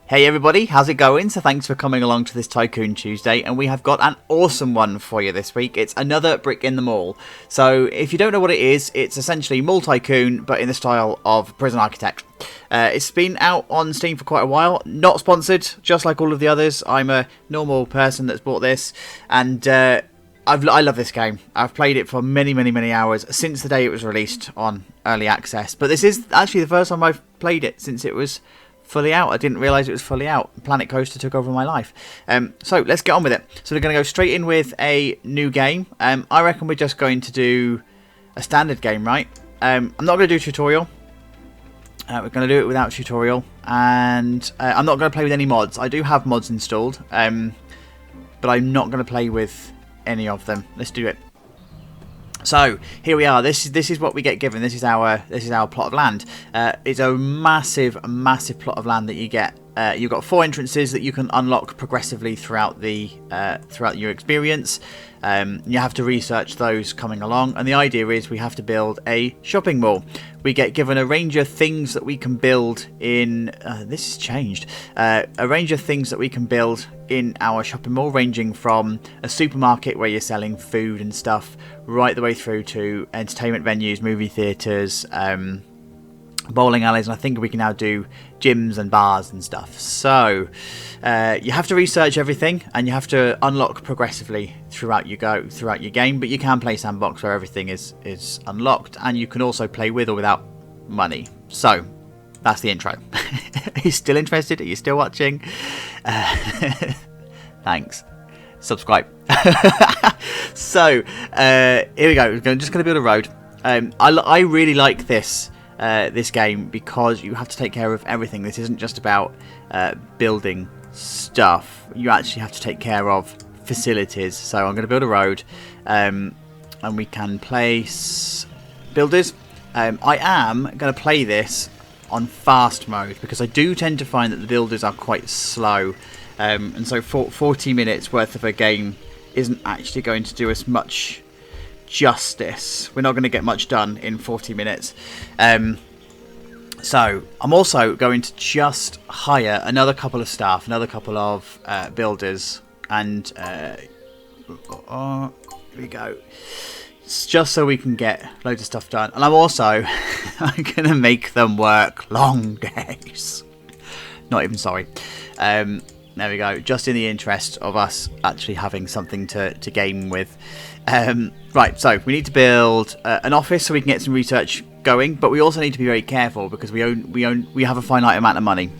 Hey everybody, how's it going? So thanks for coming along to this Tycoon Tuesday, and we have got an awesome one for you this week. It's another brick in the mall. So if you don't know what it is, it's essentially Mall Tycoon, but in the style of Prison Architect. It's been out on Steam for quite a while, not sponsored, just like all of the others. I'm a normal person that's bought this, and I love this game. I've played it for many hours since the day it was released on Early Access, but this is actually the first time I've played it since it was fully out. I didn't realise it was fully out. Planet Coaster took over my life. So let's get on with it. So we're going to go straight in with a new game. I reckon we're just going to do a standard game, right? I'm not going to do a tutorial. We're going to do it without tutorial. And I'm not going to play with any mods. I do have mods installed. But I'm not going to play with any of them. Let's do it. So here we are. This is what we get given. This is our plot of land. It's a massive plot of land that you get. You've got 4 entrances that you can unlock progressively throughout your experience. You have to research those coming along, and the idea is we have to build a shopping mall. We get given a range of things that we can build in. This has changed. A range of things that we can build in our shopping mall, ranging from a supermarket where you're selling food and stuff, right the way through to entertainment venues, movie theatres, bowling alleys, and I think we can now do gyms and bars and stuff. So you have to research everything, and you have to unlock progressively throughout your game. But you can play sandbox where everything is unlocked, and you can also play with or without money. So that's the intro. Are you still interested? Are you still watching? Thanks. Subscribe. So here we go. We're just going to build a road. I really like this game because you have to take care of everything. This isn't just about building stuff. You actually have to take care of facilities. So I'm going to build a road, and we can place builders. I am going to play this on fast mode because I do tend to find that the builders are quite slow, and so 40 minutes worth of a game isn't actually going to do us much justice. We're not going to get much done in 40 minutes. So I'm also going to just hire another couple of staff, another couple of builders, and here we go. It's just so we can get loads of stuff done. And I'm also I'm going to make them work long days. Not even sorry. There we go. Just in the interest of us actually having something to game with. Right, so we need to build an office so we can get some research going, but we also need to be very careful because we have a finite amount of money.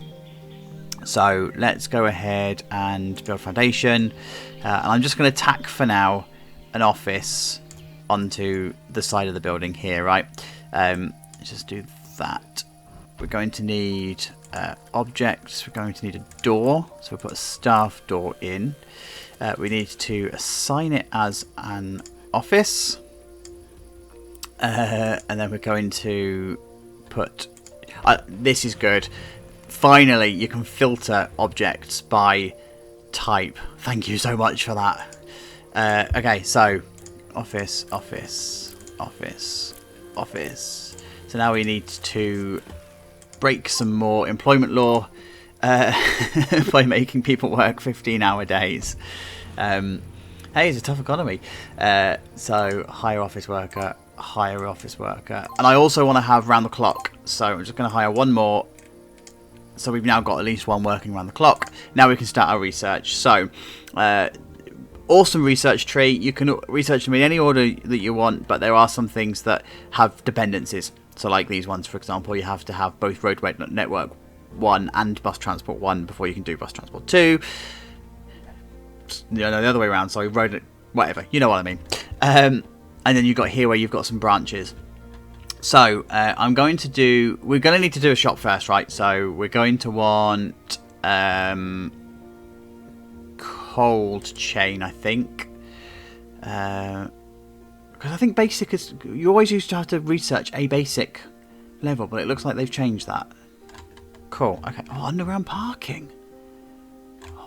So let's go ahead and build foundation, and I'm just going to tack for now an office onto the side of the building here, right? Let's just do that. We're going to need objects. We're going to need a door, so we'll put a staff door in. We need to assign it as an office, and then we're going to put this is good. Finally, you can filter objects by type. Thank you so much for that. Okay, so office. So now we need to break some more employment law by making people work 15-hour days. Hey, it's a tough economy. So hire office worker, and I also want to have round the clock. So I'm just going to hire one more. So we've now got at least one working round the clock. Now we can start our research. So awesome research tree. You can research them in any order that you want, but there are some things that have dependencies. So like these ones, for example, you have to have both roadway network 1 and bus transport 1 before you can do bus transport 2. No, the other way around. Sorry, road, whatever. You know what I mean. And then you've got here where you've got some branches. So we're going to need to do a shop first, right? So we're going to want cold chain, I think. Because I think basic is... You always used to have to research a basic level, but it looks like they've changed that. Cool. Okay. Oh, underground parking.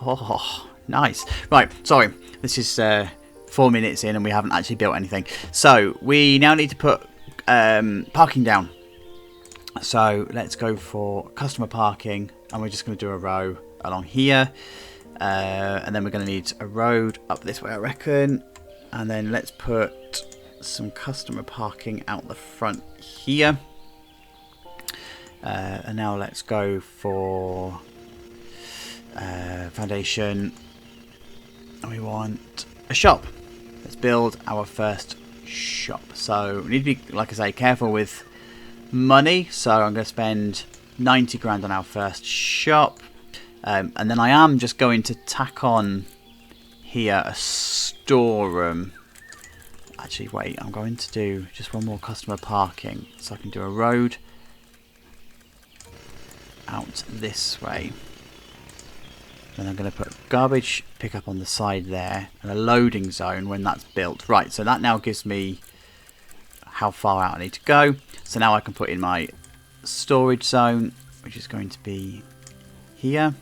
Oh, nice. Right. Sorry. This is 4 minutes in and we haven't actually built anything. So we now need to put parking down. So let's go for customer parking, and we're just going to do a row. along here. And then we're going to need a road up this way, I reckon. And then let's put some customer parking out the front here. And now let's go for foundation. And we want a shop. Let's build our first shop. So we need to be, like I say, careful with money. So I'm going to spend 90 grand on our first shop. And then I am just going to tack on here a storeroom. Actually, wait, I'm going to do just one more customer parking. So I can do a road out this way. Then I'm going to put garbage pickup on the side there and a loading zone when that's built. Right, so that now gives me how far out I need to go. So now I can put in my storage zone, which is going to be here.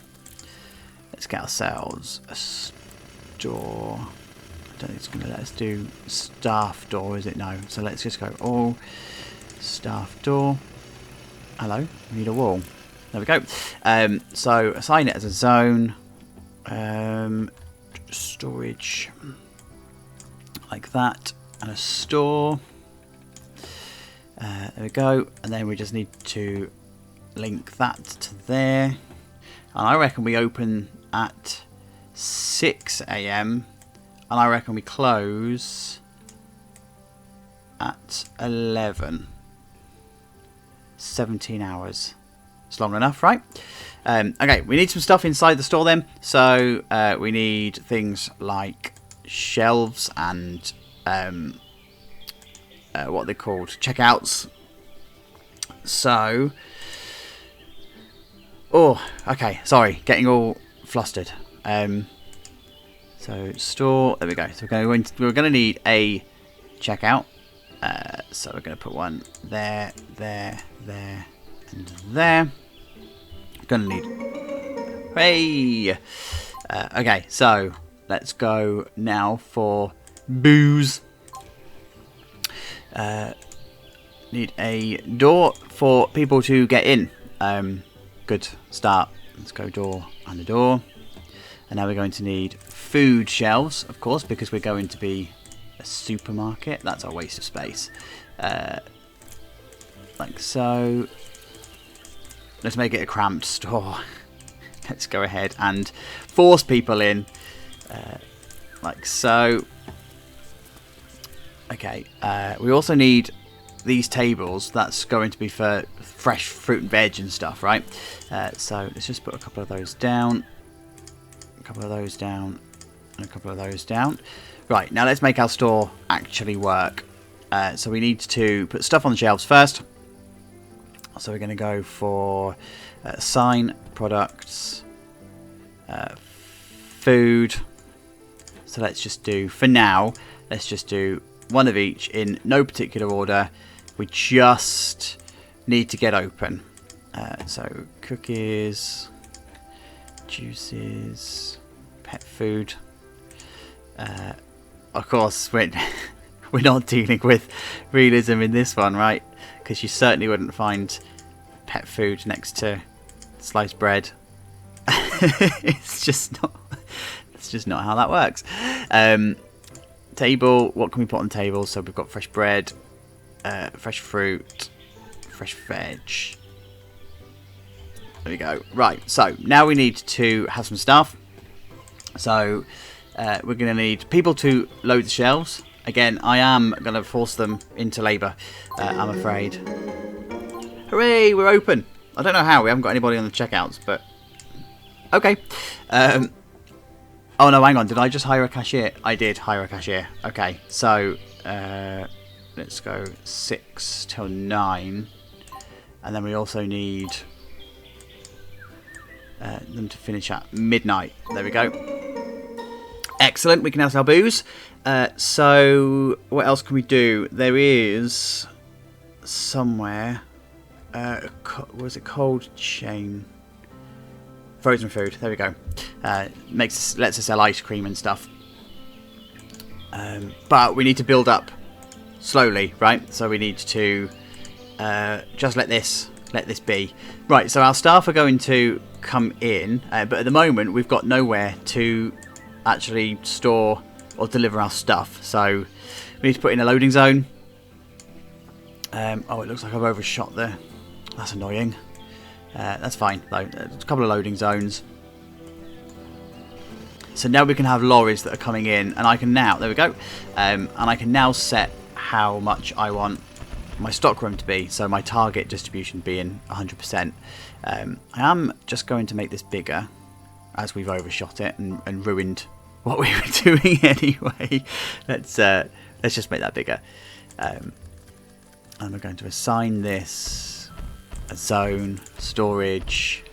Let's get ourselves a store. I don't think it's going to let us do staff door, is it? No. So let's just go all staff door. Hello, we need a wall. There we go. So assign it as a zone. Storage like that, and a store. There we go. And then we just need to link that to there. And I reckon we open at 6 AM. And I reckon we close at 11. 17 hours. It's long enough, right? Okay, we need some stuff inside the store then. So we need things like shelves and what they're called, checkouts. So, oh, okay, sorry, getting all flustered. So store, there we go. So we're going to need a checkout. So we're going to put one there, there, there, and there. Going to need, hey. Okay, so let's go now for booze. Need a door for people to get in. Good start. Let's go door and a door. And now we're going to need food shelves, of course, because we're going to be a supermarket. That's a waste of space. Like so. Let's make it a cramped store. Let's go ahead and force people in. Like so. Okay. We also need these tables. That's going to be for fresh fruit and veg and stuff, right? So let's just put a couple of those down. A couple of those down. And a couple of those down. Right, now let's make our store actually work. So we need to put stuff on the shelves first. So we're going to go for sign, products, food. So let's just do, for now, let's just do one of each in no particular order. We just need to get open. So cookies, juices, pet food. Of course, we're not dealing with realism in this one, right? Because you certainly wouldn't find pet food next to sliced bread. It's just not how that works. Table, what can we put on the table? So we've got fresh bread, fresh fruit, fresh veg. There we go. Right, so now we need to have some stuff. So we're going to need people to load the shelves. Again, I am going to force them into labour, I'm afraid. Hooray, we're open. I don't know how, we haven't got anybody on the checkouts, but okay. Oh no, hang on, did I just hire a cashier? I did hire a cashier. Okay, so let's go 6 till 9. And then we also need them to finish at midnight. There we go. Excellent, we can now sell booze. So what else can we do? There is somewhere, was it cold chain? Frozen food, there we go. Lets us sell ice cream and stuff. But we need to build up slowly, right? So we need to just let this be. Right, so our staff are going to come in, but at the moment we've got nowhere to actually store or deliver our stuff, so we need to put in a loading zone. Oh, it looks like I've overshot there. That's annoying. That's fine though. There's a couple of loading zones. So now we can have lorries that are coming in, and I can now, there we go, and I can now set how much I want my stock room to be, so my target distribution being 100%. I am just going to make this bigger, as we've overshot it and ruined what we were doing anyway. Let's just make that bigger. And we're going to assign this a zone, storage,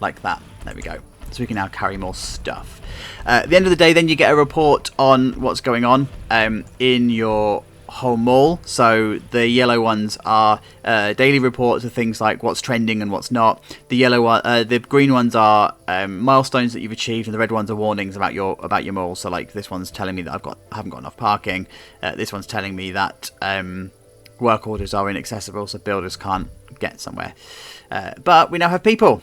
like that. There we go. So we can now carry more stuff. At the end of the day, then you get a report on what's going on in your whole mall. So the yellow ones are daily reports of things like what's trending and what's not. The green ones are milestones that you've achieved, and the red ones are warnings about your mall. So like this one's telling me that I haven't got enough parking. This one's telling me that work orders are inaccessible, so builders can't get somewhere. But we now have people.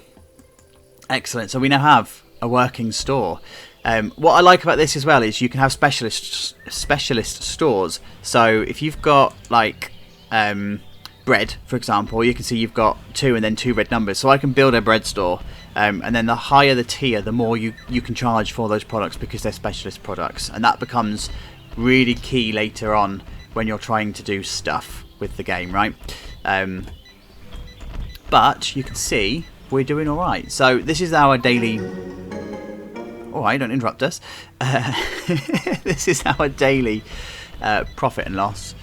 Excellent. So we now have a working store. What I like about this as well is you can have specialist stores. So if you've got like bread, for example, you can see you've got 2 and then 2 red numbers. So I can build a bread store, and then the higher the tier, the more you can charge for those products because they're specialist products, and that becomes really key later on when you're trying to do stuff with the game, right? But you can see we're doing all right. So this is our daily. All right, don't interrupt us. This is our daily profit and loss.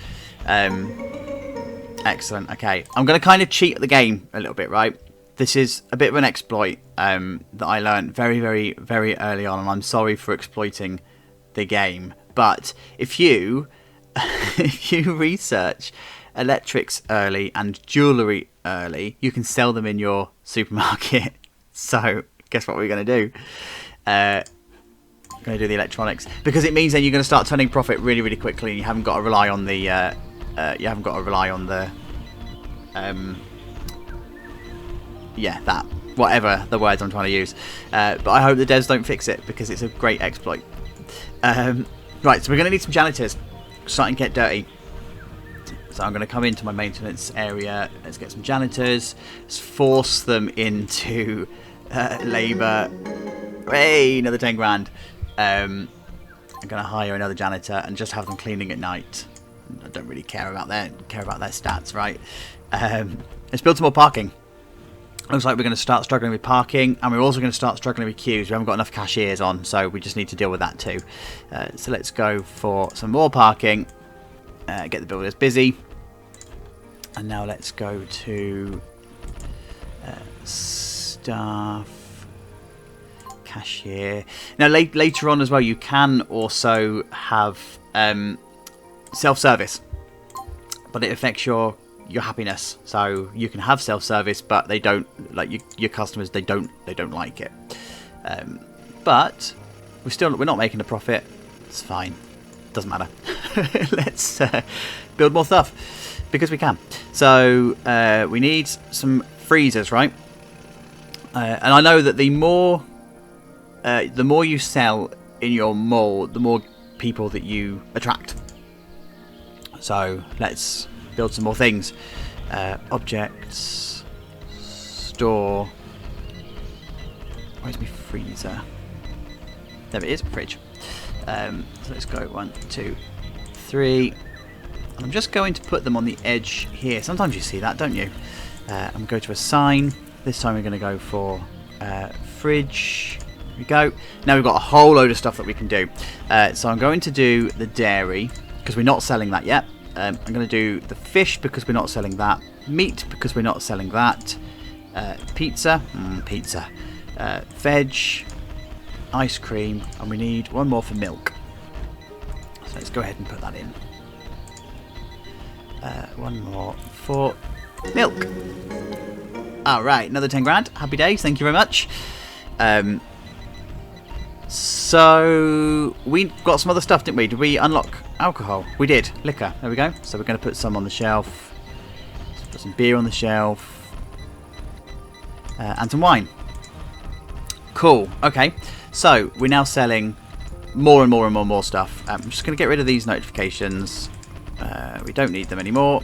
Excellent. Okay, I'm going to kind of cheat the game a little bit, right? This is a bit of an exploit that I learned very, very, very early on, and I'm sorry for exploiting the game. But if you research electrics early and jewellery early, you can sell them in your supermarket. So guess what we're going to do? Going to do the electronics, because it means then you're going to start turning profit really, really quickly, and you haven't got to rely on the that whatever the words I'm trying to use. But I hope the devs don't fix it, because it's a great exploit. Right, so we're going to need some janitors. Starting to get dirty. So I'm going to come into my maintenance area. Let's get some janitors. Let's force them into labour. Hey, another 10 grand. I'm going to hire another janitor and just have them cleaning at night. I don't really care about their stats, right? Let's build some more parking. Looks like we're going to start struggling with parking, and we're also going to start struggling with queues. We haven't got enough cashiers on, so we just need to deal with that too. So let's go for some more parking. Get the builders busy. And now let's go to staff, cashier. Now later on as well, you can also have self-service, but it affects your happiness. So you can have self-service, but they don't like your customers. They don't like it. But we're not making a profit. It's fine. Doesn't matter. Let's build more stuff because we can. So we need some freezers, right? And I know that the more you sell in your mall, the more people that you attract. So let's build some more things. Objects, store. Where's my freezer? There it is, fridge. So let's go 1, 2, 3. And I'm just going to put them on the edge here. Sometimes you see that, don't you? I'm going to go to assign. This time we're going to go for fridge. Here we go. Now we've got a whole load of stuff that we can do. So I'm going to do the dairy because we're not selling that yet. I'm going to do the fish because we're not selling that. Meat because we're not selling that. Pizza. Pizza. Veg. Ice cream. And we need one more for milk. So let's go ahead and put that in. One more for milk. Alright, another 10 grand. Happy days. Thank you very much. So we got some other stuff, didn't we? Did we unlock alcohol? We did. Liquor. There we go. So we're going to put some on the shelf. Let's put some beer on the shelf. And some wine. Cool. Okay. So we're now selling more and more and more stuff. I'm just going to get rid of these notifications. We don't need them anymore.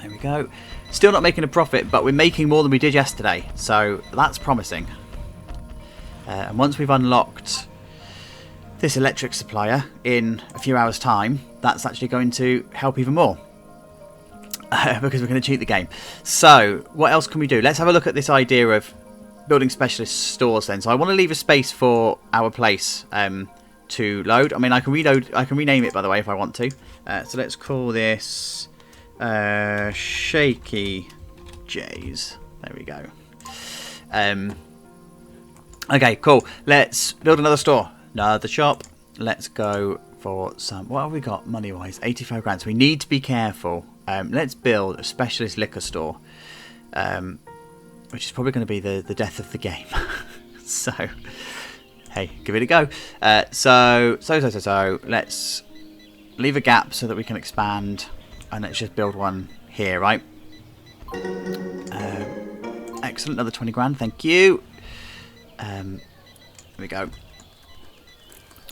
There we go. Still not making a profit, but we're making more than we did yesterday. So that's promising. And once we've unlocked this electric supplier in a few hours' time, that's actually going to help even more. Because we're going to cheat the game. So what else can we do? Let's have a look at this idea of building specialist stores then. So I want to leave a space for our place to load. I mean, I can rename it, by the way, if I want to. So let's call this Shaky J's. There we go. Okay, cool. Let's build another store. Another shop. Let's go for some... What have we got money-wise? 85 grand. So we need to be careful. Let's build a specialist liquor store. Which is probably going to be the death of the game. So, hey, give it a go. So, let's leave a gap so that we can expand. And let's just build one here, right? Excellent. Another 20 grand. Thank you. There we go.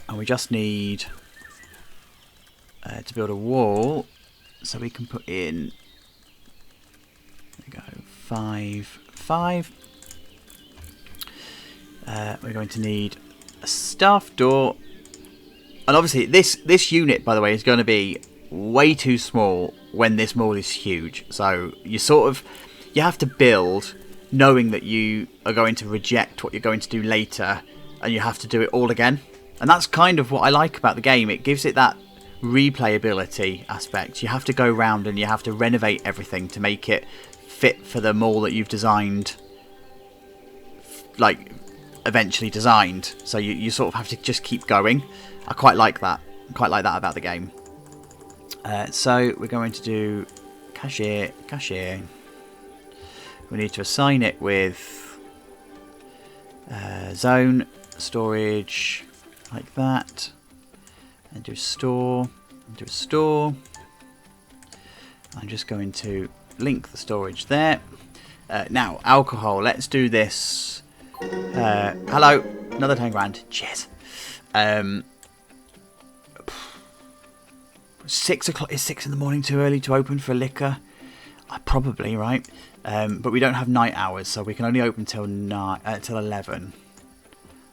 And we just need to build a wall so we can put in, there we go, 5. We're going to need a staff door. And obviously this unit, by the way, is going to be way too small when this mall is huge. So you have to build knowing that you are going to reject what you're going to do later, and you have to do it all again. And that's kind of what I like about the game. It gives it that replayability aspect. You have to go around and you have to renovate everything to make it fit for the mall that you've designed, like eventually designed. So you sort of have to just keep going. I quite like that. I quite like that about the game. So we're going to do cashier. We need to assign it with zone storage like that, and do store. I'm just going to link the storage there. Now alcohol. Let's do this. Hello, another 10 grand. Cheers. 6 o'clock. Is 6 in the morning too early to open for liquor? Probably, right? But we don't have night hours, so we can only open till 11.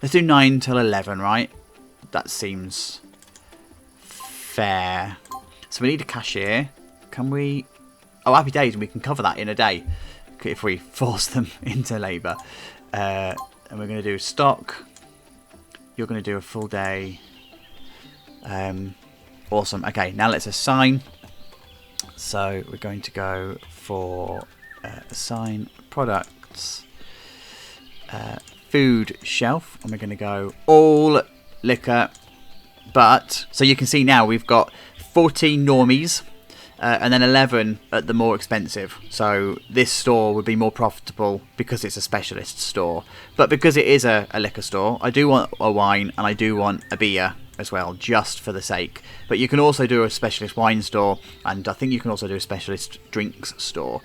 Let's do 9 till 11, right? That seems fair. So we need a cashier. Can we... Oh, happy days. We can cover that in a day if we force them into labour. And we're going to do stock. You're going to do a full day. Awesome. Okay, now let's assign. So we're going to go for assign products, food shelf, and we're going to go all liquor. But so you can see now we've got 14 normies and then 11 at the more expensive. So this store would be more profitable because it's a specialist store. But because it is a liquor store, I do want a wine and I do want a beer as well, just for the sake. But you can also do a specialist wine store, and I think you can also do a specialist drinks store.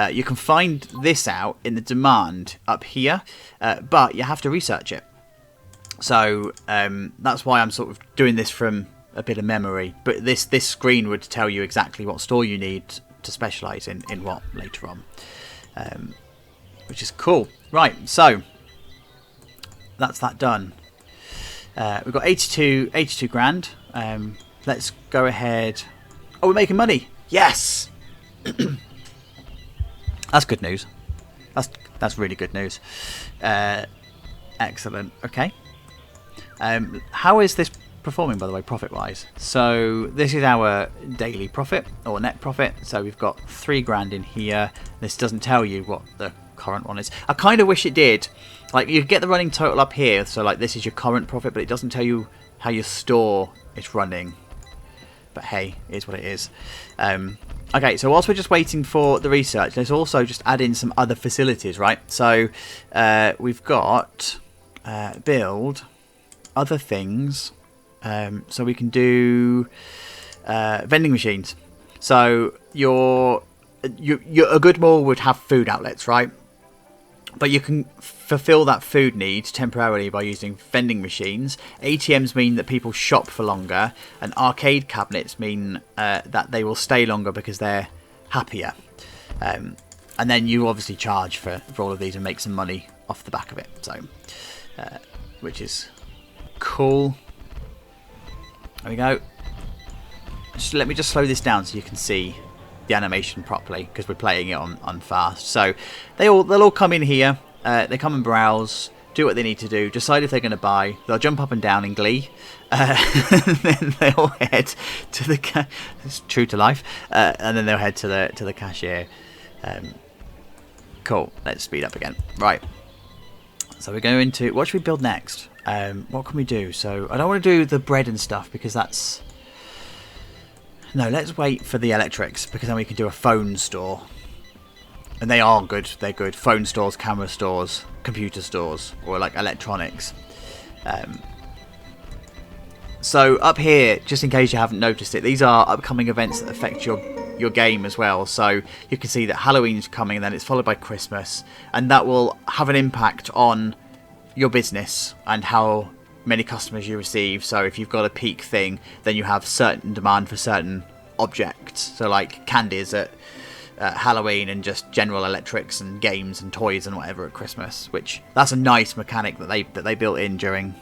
You can find this out in the demand up here, but you have to research it. So that's why I'm sort of doing this from a bit of memory. But this screen would tell you exactly what store you need to specialise in what later on, which is cool. Right, so that's that done. We've got 82 grand. Let's go ahead. Oh, we're making money. Yes. That's good news. That's really good news. Excellent. Okay. How is this performing, by the way, profit-wise? So this is our daily profit or net profit. So we've got 3 grand in here. This doesn't tell you what the current one is. I kind of wish it did. Like, you get the running total up here, so like this is your current profit, but it doesn't tell you how your store is running. But hey, it is what it is. Okay, so whilst we're just waiting for the research, let's also just add in some other facilities, right? So we've got build other things, so we can do vending machines. So a good mall would have food outlets, right? But you can fulfill that food need temporarily by using vending machines. ATMs mean that people shop for longer, and arcade cabinets mean that they will stay longer because they're happier. And then you obviously charge for all of these and make some money off the back of it. So, which is cool. There we go. Let me just slow this down so you can see the animation properly, because we're playing it on fast. So they'll all come in here. They come and browse, do what they need to do, decide if they're going to buy. They'll jump up and down in glee, and then they'll head to the it's true to life, and then they'll head to the cashier. Cool. Let's speed up again. Right. So we're going to what should we build next? What can we do? So I don't want to do the bread and stuff because that's no. Let's wait for the electrics because then we can do a phone store. And they are good. They're good. Phone stores, camera stores, computer stores, or like electronics. So up here, just in case you haven't noticed it, these are upcoming events that affect your game as well. So you can see that Halloween's coming, and then it's followed by Christmas, and that will have an impact on your business and how many customers you receive. So if you've got a peak thing, then you have certain demand for certain objects. So like candies at Halloween, and just general electrics and games and toys and whatever at Christmas, which that's a nice mechanic that they built in during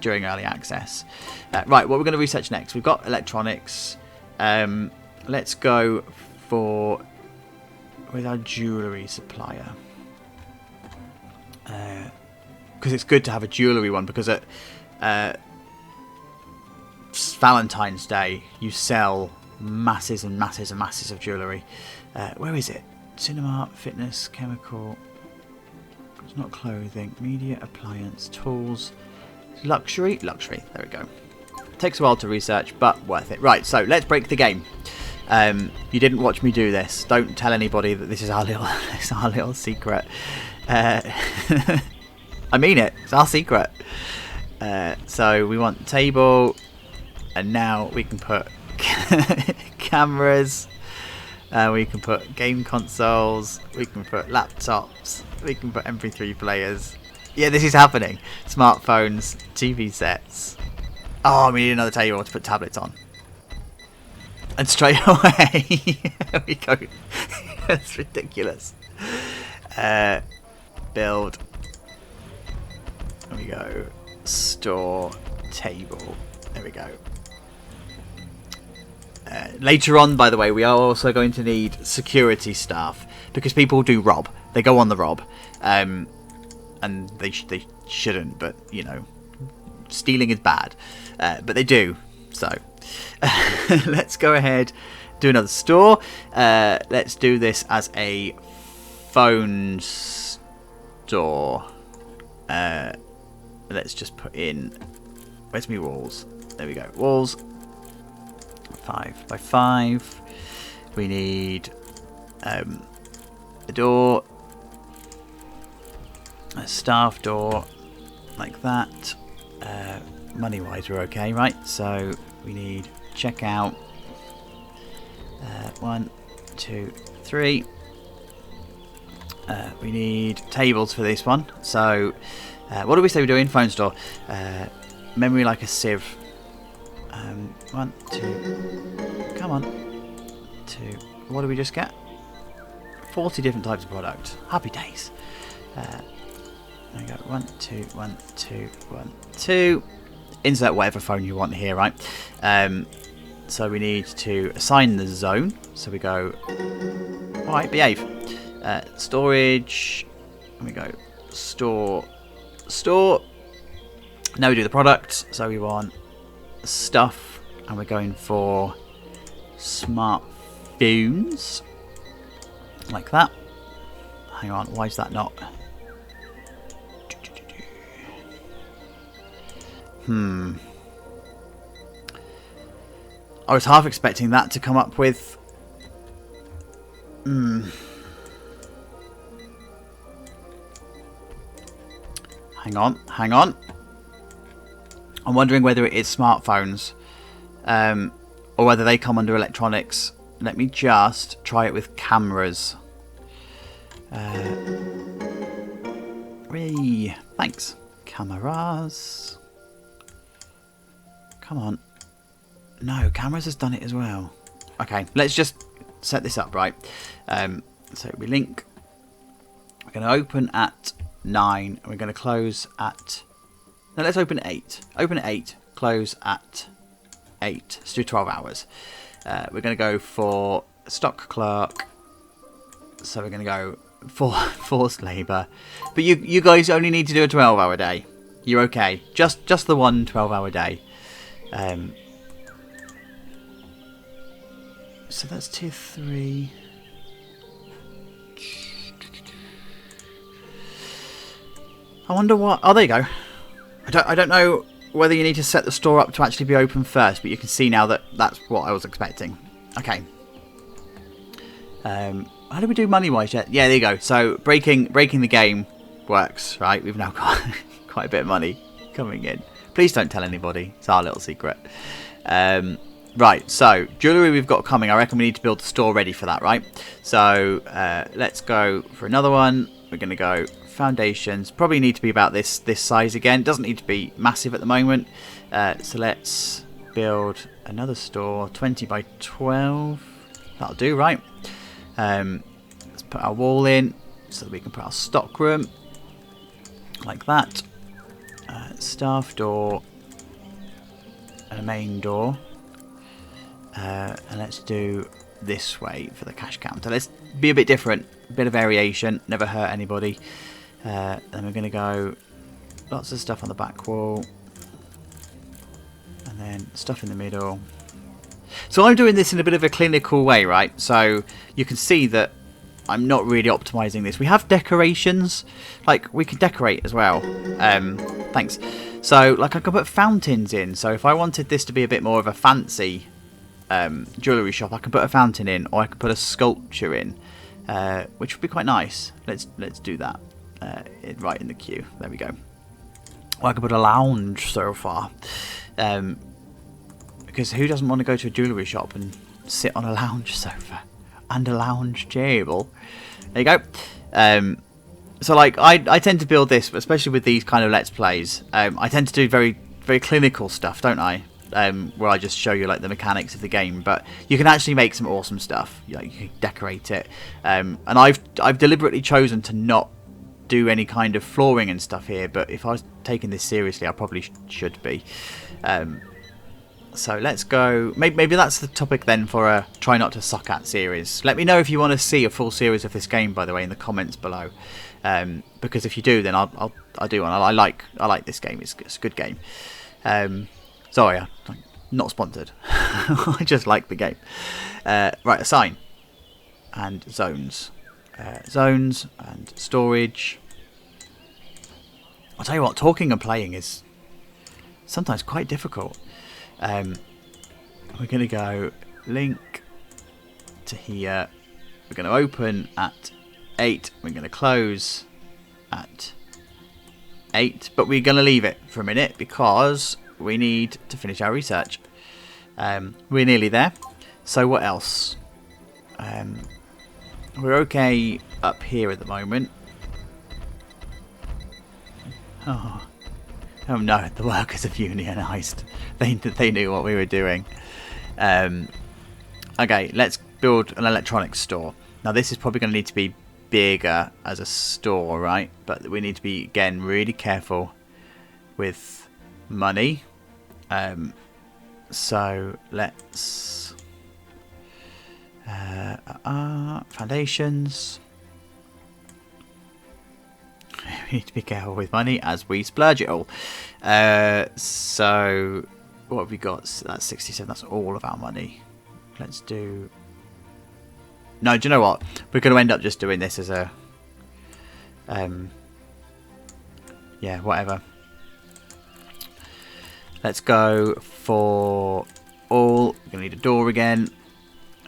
early access. Right, what we're going to research next, we've got electronics. Let's go with our jewellery supplier, because it's good to have a jewellery one, because at Valentine's Day you sell masses and masses and masses of jewellery. Where is it? Cinema, fitness, chemical. It's not clothing. Media, appliance, tools, luxury. Luxury. There we go. Takes a while to research, but worth it. Right. So let's break the game. You didn't watch me do this. Don't tell anybody that this is our little secret. I mean it. It's our secret. So we want table, and now we can put cameras. We can put game consoles, we can put laptops, we can put MP3 players. Yeah, this is happening. Smartphones, TV sets. Oh, we need another table to put tablets on. And straight away, there we go. That's ridiculous. Build. There we go. Store table. There we go. Later on, by the way, we are also going to need security staff, because people do rob. They go on the rob, and they shouldn't. But you know, stealing is bad, but they do. So let's go ahead, do another store. Let's do this as a phone store. Let's just put in. Where's my walls? There we go. Walls. 5 by 5. We need a door, a staff door, like that. Money wise, we're okay, right? So we need checkout. 1, 2, 3. We need tables for this one. So what do we say we're doing? Phone store. Memory like a sieve. 1, 2. Come on. 2. What do we just get? 40 different types of product. Happy days. There we go. 1, 2, 1, 2, 1, 2. Insert whatever phone you want here, right? So we need to assign the zone. So we go. Alright, behave. Storage. And we go. Store. Now we do the product. So we want stuff, and we're going for smartphones, like that. Hang on, why is that not? I was half expecting that to come up with. Hang on. I'm wondering whether it is smartphones, or whether they come under electronics. Let me just try it with cameras. Whee! Thanks. Cameras. Come on. No, cameras has done it as well. Okay, let's just set this up, right? So we link. We're going to open at 9. And we're going to close at... No, let's open at 8. Open at 8. Close at 8. Let's do 12 hours. We're going to go for stock clerk. So we're going to go for forced labour. But you guys only need to do a 12-hour day. You're okay. Just the one 12-hour day. So that's tier 3. I wonder what... Oh, there you go. I don't know whether you need to set the store up to actually be open first, but you can see now that that's what I was expecting. Okay. How do we do money-wise yet? Yeah, there you go. So breaking the game works, right? We've now got quite a bit of money coming in. Please don't tell anybody. It's our little secret. Right, so jewellery we've got coming. I reckon we need to build the store ready for that, right? So let's go for another one. We're going to go foundations. Probably need to be about this size again. Doesn't need to be massive at the moment. So let's build another store. 20 by 12. That'll do, right? Let's put our wall in so that we can put our stock room like that. Staff door and a main door. And let's do this way for the cash counter. Let's be a bit different, a bit of variation, never hurt anybody. Then we're going to go lots of stuff on the back wall, and then stuff in the middle. So I'm doing this in a bit of a clinical way, right? So you can see that I'm not really optimizing this. We have decorations, like we can decorate as well. Thanks. So like I can put fountains in. So if I wanted this to be a bit more of a fancy jewellery shop, I can put a fountain in, or I can put a sculpture in, which would be quite nice. Let's do that right in the queue. There we go. Or I could put a lounge sofa, because who doesn't want to go to a jewellery shop and sit on a lounge sofa and a lounge table? There you go. So like I tend to build this, especially with these kind of let's plays. I tend to do very clinical stuff, don't I? Where I just show you like the mechanics of the game, but you can actually make some awesome stuff. You can decorate it, and I've deliberately chosen to not do any kind of flooring and stuff here. But if I was taking this seriously, I probably should be. So let's go. Maybe that's the topic then for a try not to suck at series. Let me know if you want to see a full series of this game, by the way, in the comments below. Because if you do, then I'll do one. I like this game. It's a good game. Sorry, I'm not sponsored. I just like the game. Right, assign. And zones. Zones and storage. I'll tell you what, talking and playing is sometimes quite difficult. We're going to go link to here. We're going to open at 8. We're going to close at 8. But we're going to leave it for a minute because we need to finish our research. We're nearly there. So what else? We're okay up here at the moment. Oh no, the workers have unionised. They knew what we were doing. Okay, let's build an electronics store. Now this is probably going to need to be bigger as a store, right? But we need to be, again, really careful with money. So let's foundations. We need to be careful with money as we splurge it all. So what have we got? That's 67. That's all of our money. Let's do... No, do you know what? We're going to end up just doing this as a... yeah, whatever. Let's go for all. We're going to need a door again.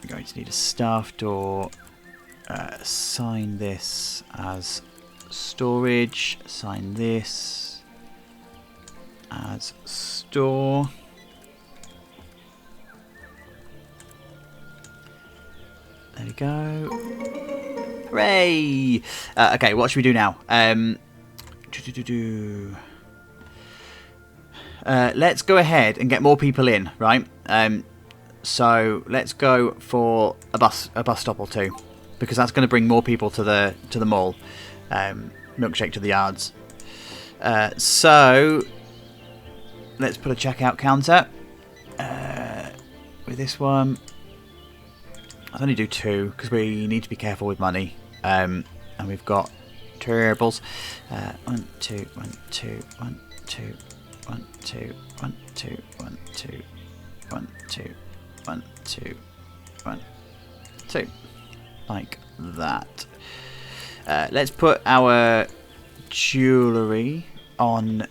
We're going to need a staff door. Assign this as storage. Assign this as store. There we go. Hooray! Okay, what should we do now? Let's go ahead and get more people in, right? So let's go for a bus stop or two, because that's going to bring more people to the mall. Milkshake to the yards. So let's put a checkout counter with this one. I'll only do 2 because we need to be careful with money. And we've got turbles. 1, 2, 1, 2, 1, 2, 1, 2, 1, 2, 1, 2, 1, 2, 1, 2, 1, 2. Like that. Let's put our jewellery on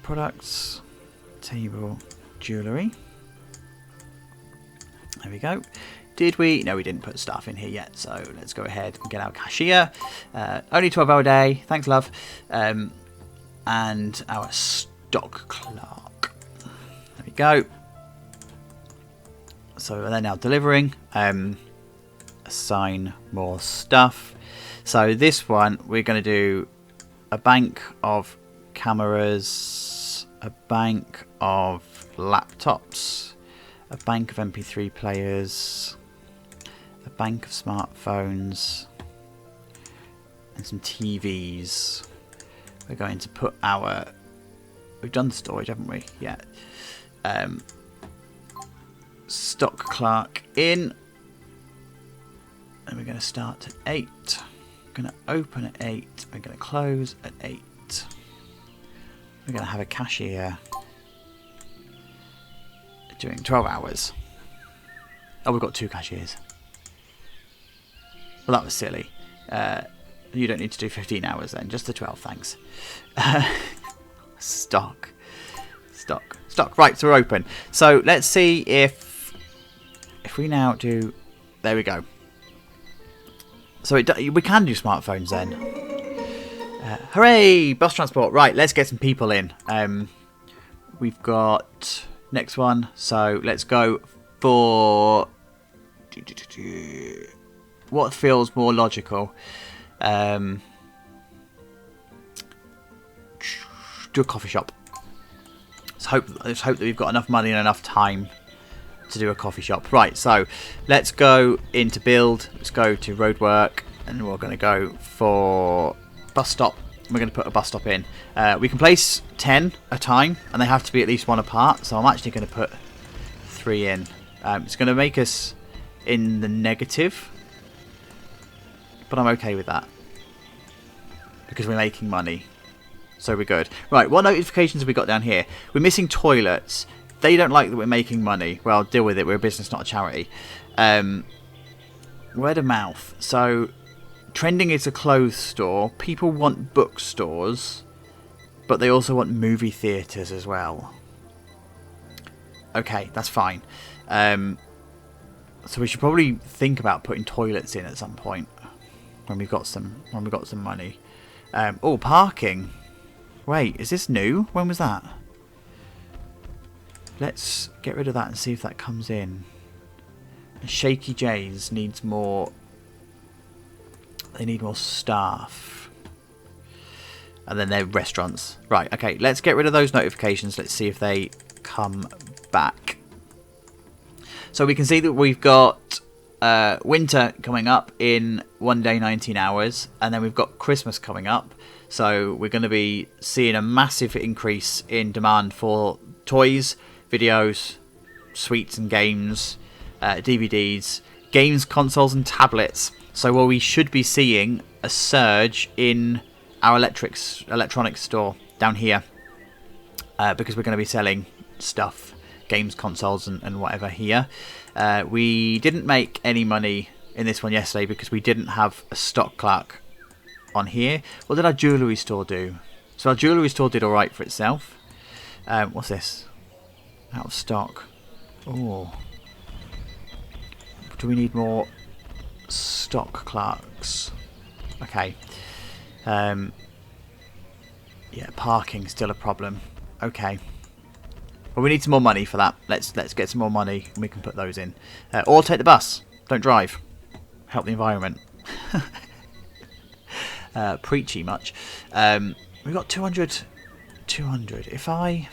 products, table, jewellery. There we go. Did we? No, we didn't put stuff in here yet, so let's go ahead and get our cashier. Only 12-hour day. Thanks, love. And our stock clerk. There we go. So they're now delivering. Assign more stuff. So this one, we're going to do a bank of cameras, a bank of laptops, a bank of MP3 players, a bank of smartphones, and some TVs. We're going to put our... We've done storage, haven't we? Yeah. Stock clerk in. And we're going to start at 8. We're going to open at 8. We're going to close at 8. We're going to have a cashier doing 12 hours. Oh, we've got 2 cashiers. Well, that was silly. You don't need to do 15 hours then, just the 12, thanks. Stock. Right, so we're open. So let's see if we now do... There we go. So we can do smartphones then. Hooray! Bus transport. Right, let's get some people in. We've got next one. So let's go for what feels more logical. Do a coffee shop. Let's hope that we've got enough money and enough time to do a coffee shop. Right, so let's go into build. Let's go to roadwork, and we're going to go for bus stop. We're going to put a bus stop in. We can place 10 a time, and they have to be at least 1 apart. So I'm actually going to put 3 in. It's going to make us in the negative, but I'm okay with that because we're making money. So we're good. Right, what notifications have we got down here? We're missing toilets. They don't like that we're making money. Well, deal with it. We're a business, not a charity. Word of mouth. So, trending is a clothes store. People want bookstores, but they also want movie theatres as well. Okay, that's fine. So we should probably think about putting toilets in at some point when we've got some money. Oh, parking. Wait, is this new? When was that? Let's get rid of that and see if that comes in. Shaky J's needs more. They need more staff. And then they're restaurants. Right, okay, let's get rid of those notifications. Let's see if they come back. So we can see that we've got winter coming up in 1 day, 19 hours. And then we've got Christmas coming up. So we're going to be seeing a massive increase in demand for toys, videos, sweets and games, DVDs, games, consoles and tablets. So we should be seeing a surge in our electronics store down here because we're going to be selling stuff, games, consoles and whatever here. We didn't make any money in this one yesterday because we didn't have a stock clerk on here. What did our jewellery store do? So our jewellery store did alright for itself. What's this? Out of stock. Oh. Do we need more stock clerks? Okay. Yeah, parking's still a problem. Okay. Well, we need some more money for that. Let's get some more money and we can put those in. Or take the bus. Don't drive. Help the environment. preachy much. We've got 200. If I...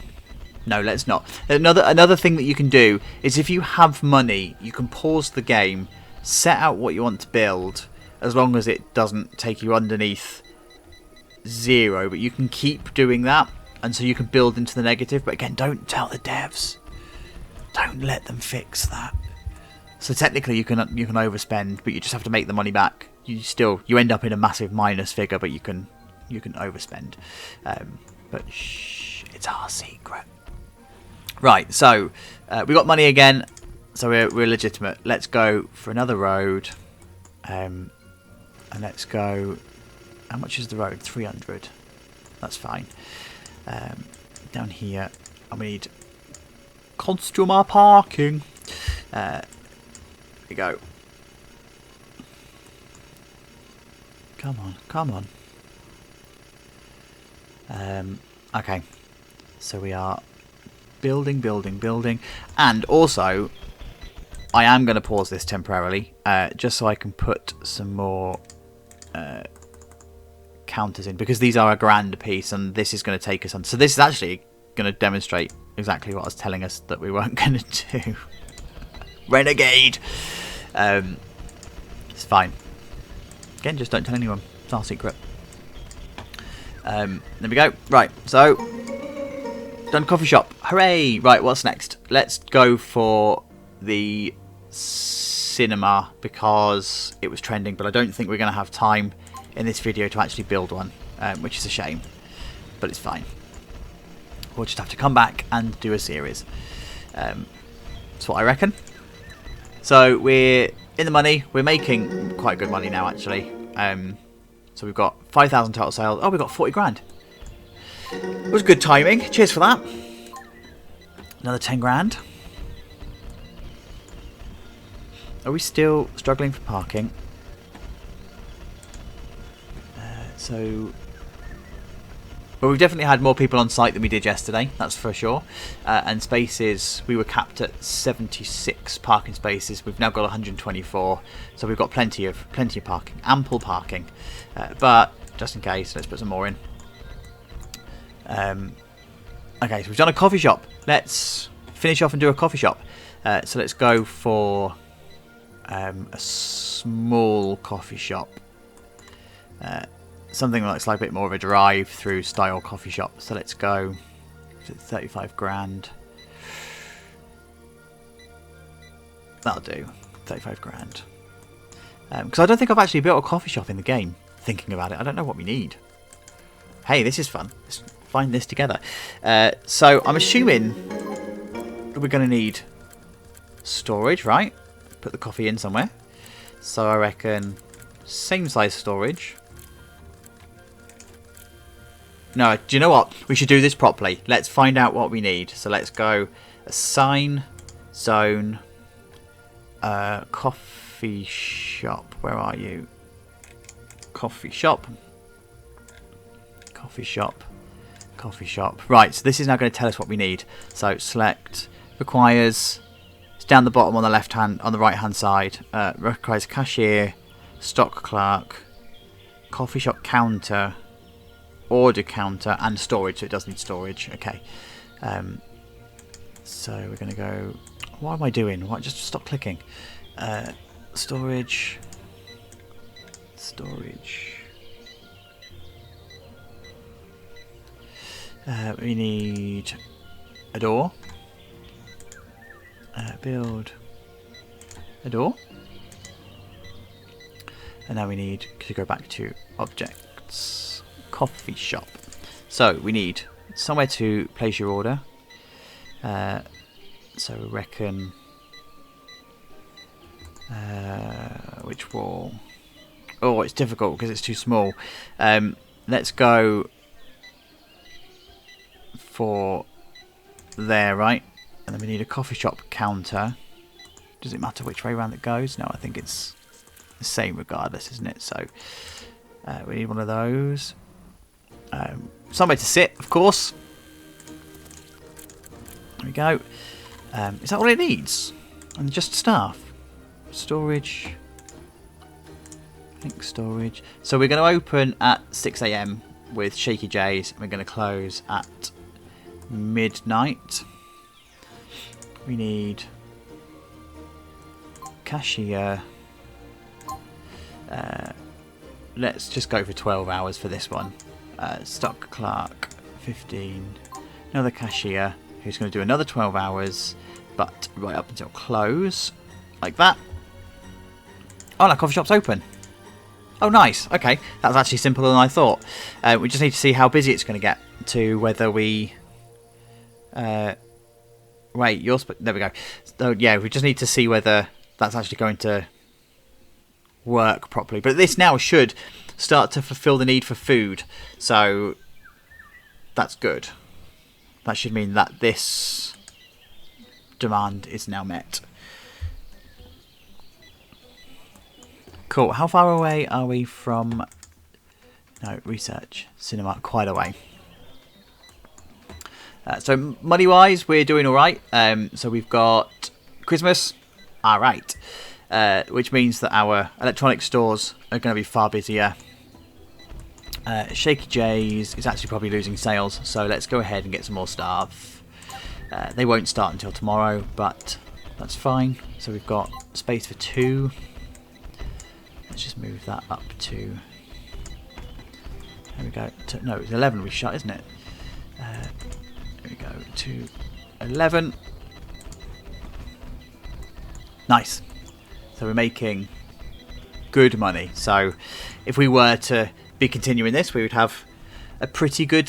No, let's not. Another thing that you can do is if you have money, you can pause the game, set out what you want to build, as long as it doesn't take you underneath 0. But you can keep doing that, and so you can build into the negative. But again, don't tell the devs. Don't let them fix that. So technically, you can overspend, but you just have to make the money back. You end up in a massive minus figure, but you can overspend. But shh, it's our secret. Right, so we got money again, so we're legitimate. Let's go for another road, and let's go. How much is the road? 300. That's fine. Down here, and we need consumer parking. Here we go. Come on. Okay, so we are building, and also I am going to pause this temporarily, just so I can put some more counters in, because these are a grand a piece, and this is going to take us on. So this is actually going to demonstrate exactly what I was telling us that we weren't going to do. Renegade. It's fine. Again, just don't tell anyone. It's our secret. There we go. Right, so done coffee shop. Hooray! Right, what's next? Let's go for the cinema, because it was trending, but I don't think we're going to have time in this video to actually build one, which is a shame, but it's fine. We'll just have to come back and do a series. That's what I reckon. So we're in the money. We're making quite good money now, actually. So we've got 5,000 total sales. Oh, we've got 40 grand. It was good timing. Cheers for that. Another 10 grand. Are we still struggling for parking? Well, we've definitely had more people on site than we did yesterday, that's for sure. And spaces, we were capped at 76 parking spaces. We've now got 124, so we've got plenty of parking, ample parking. But just in case, let's put some more in. Okay, so we've done a coffee shop. Let's finish off and do a coffee shop. So let's go for a small coffee shop. Something that looks like a bit more of a drive-through style coffee shop. So let's go 35 grand. That'll do. 35 grand. Because I don't think I've actually built a coffee shop in the game. Thinking about it, I don't know what we need. Hey, this is fun. Let's find this together. So I'm assuming we're going to need storage, right? Put the coffee in somewhere. So I reckon same size storage. No, do you know what? We should do this properly. Let's find out what we need. So let's go assign zone coffee shop. Where are you? Coffee shop. Coffee shop. Coffee shop. Right, so this is now going to tell us what we need. So select requires, it's down the bottom on the left hand, on the right hand side. Requires cashier, stock clerk, coffee shop counter, order counter, and storage. So it does need storage. Okay. So we're going to go, what am I doing? What? Just stop clicking. Storage. We need a door. Build a door. And now we need to go back to objects. Coffee shop. So we need somewhere to place your order. So we reckon which wall? Oh, it's difficult because it's too small. Let's go for there, right? And then we need a coffee shop counter. Does it matter which way around it goes? No, I think it's the same regardless, isn't it? So we need one of those. Somewhere to sit, of course. There we go. Is that all it needs? And just staff. Storage. Link storage. So we're going to open at 6 AM with Shaky J's. And we're going to close at midnight. We need cashier. Let's just go for 12 hours for this one. Stock clerk, 15. Another cashier who's going to do another 12 hours, but right up until close, like that. Oh, that coffee shop's open. Oh, nice. Okay, that was actually simpler than I thought. We just need to see how busy it's going to get to whether we... wait, there we go. So, yeah, we just need to see whether that's actually going to work properly. But this now should start to fulfill the need for food. So that's good. That should mean that this demand is now met. Cool. How far away are we from... No, research. Cinema, quite away. So money-wise, we're doing all right. So we've got Christmas. All right. Which means that our electronic stores are going to be far busier. Shaky J's is actually probably losing sales, so let's go ahead and get some more staff. They won't start until tomorrow, but that's fine. So we've got space for 2. Let's just move that up to... There we go. No, it's 11 we shut, isn't it? There we go. To 11. Nice. So we're making good money. So if we were to be continuing this, we would have a pretty good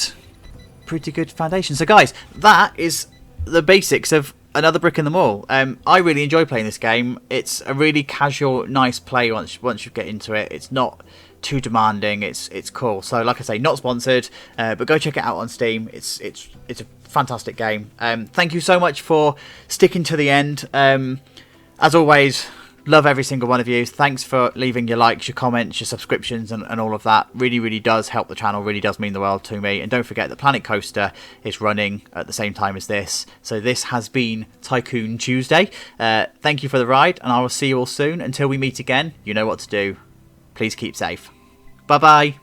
foundation. So guys, that is the basics of another brick in the mall. I really enjoy playing this game. It's a really casual, nice play once you get into it. It's not too demanding. It's cool. So like I say, not sponsored, but go check it out on Steam. It's a fantastic game. Thank you so much for sticking to the end. As always, love every single one of you. Thanks for leaving your likes, your comments, your subscriptions and all of that. Really, really does help the channel. Really does mean the world to me. And don't forget that Planet Coaster is running at the same time as this. So this has been Tycoon Tuesday. Thank you for the ride, and I will see you all soon. Until we meet again, you know what to do. Please keep safe. Bye-bye.